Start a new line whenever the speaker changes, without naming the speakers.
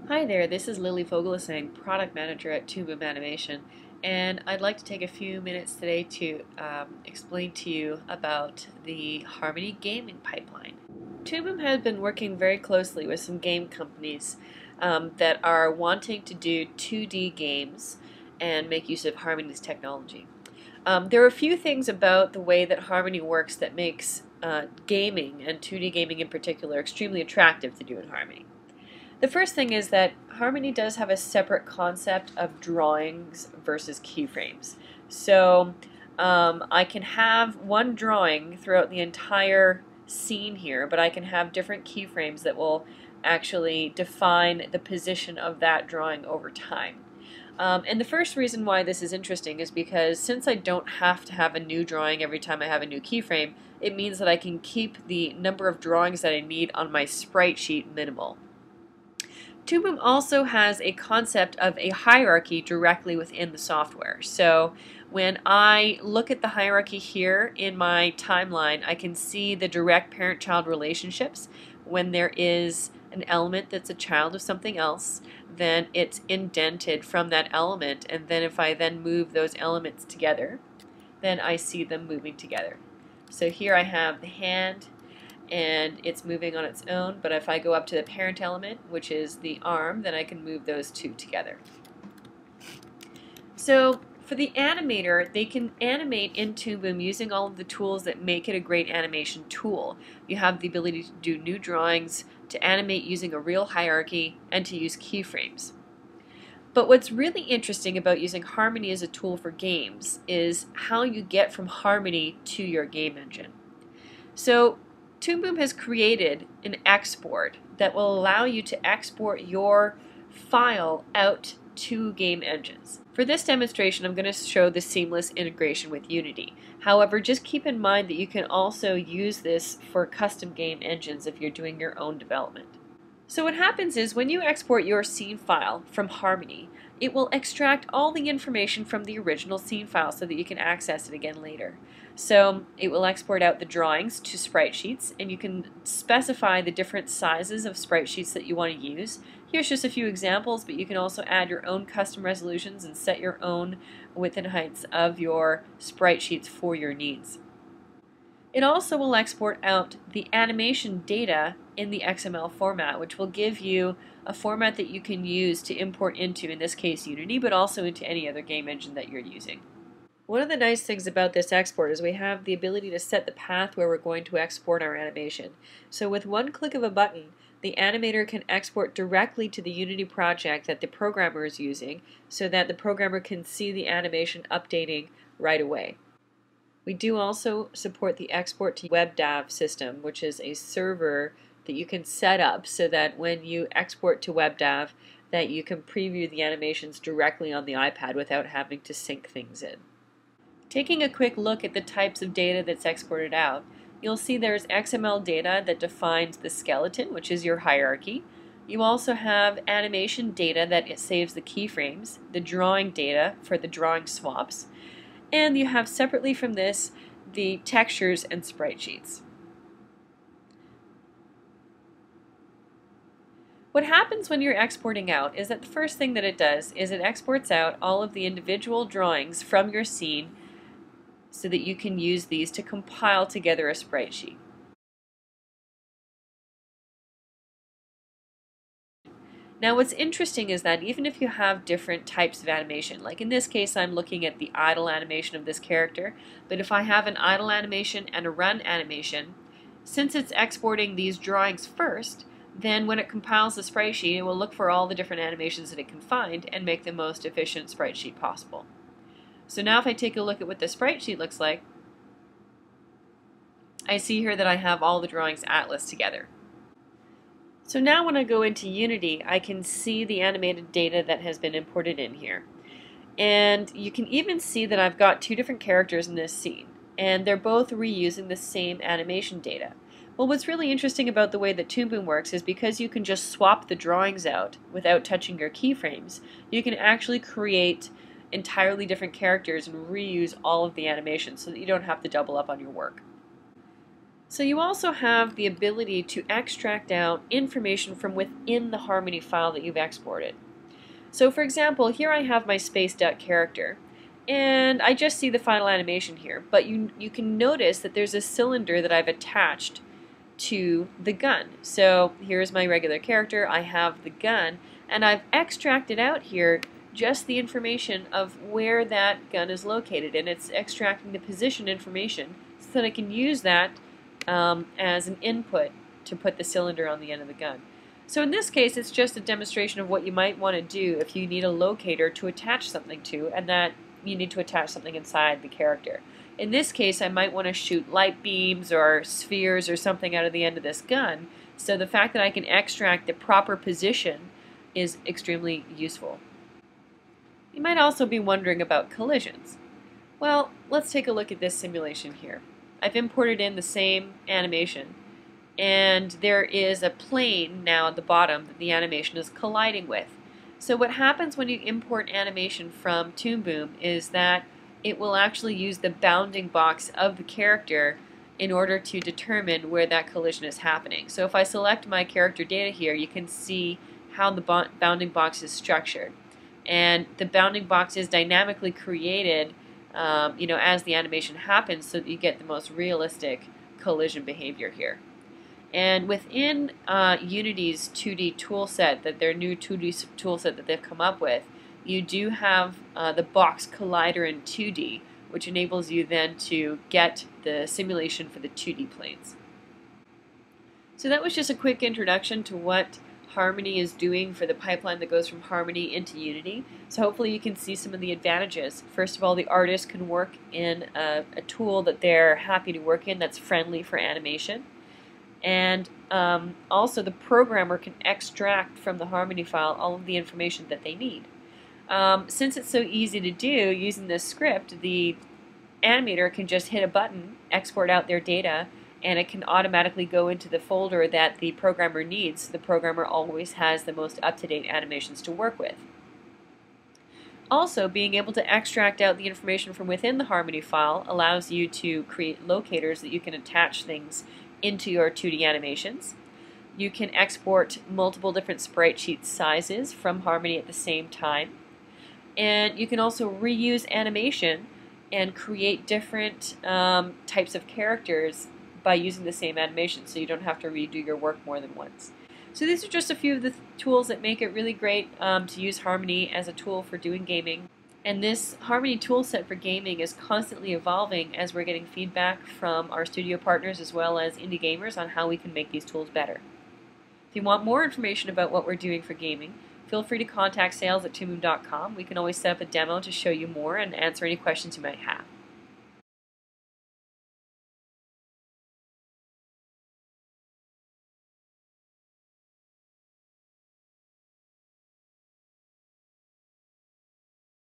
Hi there, this is Lily Fogelesang, Product Manager at Toon Animation, and I'd like to take a few minutes today to explain to you about the Harmony gaming pipeline. Toon has been working very closely with some game companies that are wanting to do 2D games and make use of Harmony's technology. There are a few things about the way that Harmony works that makes gaming, and 2D gaming in particular, extremely attractive to do in Harmony. The first thing is that Harmony does have a separate concept of drawings versus keyframes. So I can have one drawing throughout the entire scene here, but I can have different keyframes that will actually define the position of that drawing over time. And the first reason why this is interesting is because since I don't have to have a new drawing every time I have a new keyframe, it means that I can keep the number of drawings that I need on my sprite sheet minimal. Toon also has a concept of a hierarchy directly within the software. So when I look at the hierarchy here in my timeline, I can see the direct parent-child relationships. When there is an element that's a child of something else, then it's indented from that element, and then if I then move those elements together, then I see them moving together. So here I have the hand, and it's moving on its own, but if I go up to the parent element, which is the arm, then I can move those two together. So for the animator, they can animate in Toon using all of the tools that make it a great animation tool. You have the ability to do new drawings, to animate using a real hierarchy, and to use keyframes. But what's really interesting about using Harmony as a tool for games is how you get from Harmony to your game engine. So Toon has created an export that will allow you to export your file out to game engines. For this demonstration, I'm going to show the seamless integration with Unity. However, just keep in mind that you can also use this for custom game engines if you're doing your own development. So what happens is when you export your scene file from Harmony, it will extract all the information from the original scene file so that you can access it again later. So it will export out the drawings to sprite sheets, and you can specify the different sizes of sprite sheets that you want to use. Here's just a few examples, but you can also add your own custom resolutions and set your own width and heights of your sprite sheets for your needs. It also will export out the animation data in the XML format, which will give you a format that you can use to import into, in this case, Unity, but also into any other game engine that you're using. One of the nice things about this export is we have the ability to set the path where we're going to export our animation. So with one click of a button, the animator can export directly to the Unity project that the programmer is using so that the programmer can see the animation updating right away. We do also support the export to WebDAV system, which is a server that you can set up so that when you export to WebDAV that you can preview the animations directly on the iPad without having to sync things in. Taking a quick look at the types of data that's exported out, you'll see there's XML data that defines the skeleton, which is your hierarchy. You also have animation data that it saves the keyframes, the drawing data for the drawing swaps, and you have separately from this the textures and sprite sheets. What happens when you're exporting out is that the first thing that it does is it exports out all of the individual drawings from your scene so that you can use these to compile together a sprite sheet. Now what's interesting is that even if you have different types of animation, like in this case I'm looking at the idle animation of this character, but if I have an idle animation and a run animation, since it's exporting these drawings first, then when it compiles the sprite sheet, it will look for all the different animations that it can find and make the most efficient sprite sheet possible. So now if I take a look at what the sprite sheet looks like, I see here that I have all the drawings atlas together. So now when I go into Unity, I can see the animated data that has been imported in here. And you can even see that I've got two different characters in this scene, and they're both reusing the same animation data. Well, what's really interesting about the way that Toon works is because you can just swap the drawings out without touching your keyframes, you can actually create entirely different characters and reuse all of the animations so that you don't have to double up on your work. So you also have the ability to extract out information from within the Harmony file that you've exported. So for example, here I have my space duck character, and I just see the final animation here, but you can notice that there's a cylinder that I've attached to the gun. So here's my regular character, I have the gun, and I've extracted out here just the information of where that gun is located, and it's extracting the position information so that I can use that as an input to put the cylinder on the end of the gun. So in this case, it's just a demonstration of what you might want to do if you need a locator to attach something to, and that you need to attach something inside the character. In this case, I might want to shoot light beams or spheres or something out of the end of this gun, so the fact that I can extract the proper position is extremely useful. You might also be wondering about collisions. Well, let's take a look at this simulation here. I've imported in the same animation, and there is a plane now at the bottom that the animation is colliding with. So what happens when you import animation from Toon Boom is that it will actually use the bounding box of the character in order to determine where that collision is happening. So if I select my character data here, you can see how the bounding box is structured. And the bounding box is dynamically created as the animation happens, so that you get the most realistic collision behavior here. And within Unity's 2D toolset, their new 2D toolset that they've come up with, you do have the box collider in 2D, which enables you then to get the simulation for the 2D planes. So that was just a quick introduction to what Harmony is doing for the pipeline that goes from Harmony into Unity. So hopefully you can see some of the advantages. First of all, the artist can work in a tool that they're happy to work in that's friendly for animation. And also the programmer can extract from the Harmony file all of the information that they need. Since it's so easy to do using this script, the animator can just hit a button, export out their data, and it can automatically go into the folder that the programmer needs. The programmer always has the most up-to-date animations to work with. Also, being able to extract out the information from within the Harmony file allows you to create locators that you can attach things into your 2D animations. You can export multiple different sprite sheet sizes from Harmony at the same time. And you can also reuse animation and create different types of characters by using the same animation, so you don't have to redo your work more than once. So these are just a few of the tools that make it really great to use Harmony as a tool for doing gaming. And this Harmony toolset for gaming is constantly evolving as we're getting feedback from our studio partners as well as indie gamers on how we can make these tools better. If you want more information about what we're doing for gaming, feel free to contact sales@toonboom.com. We can always set up a demo to show you more and answer any questions you might have.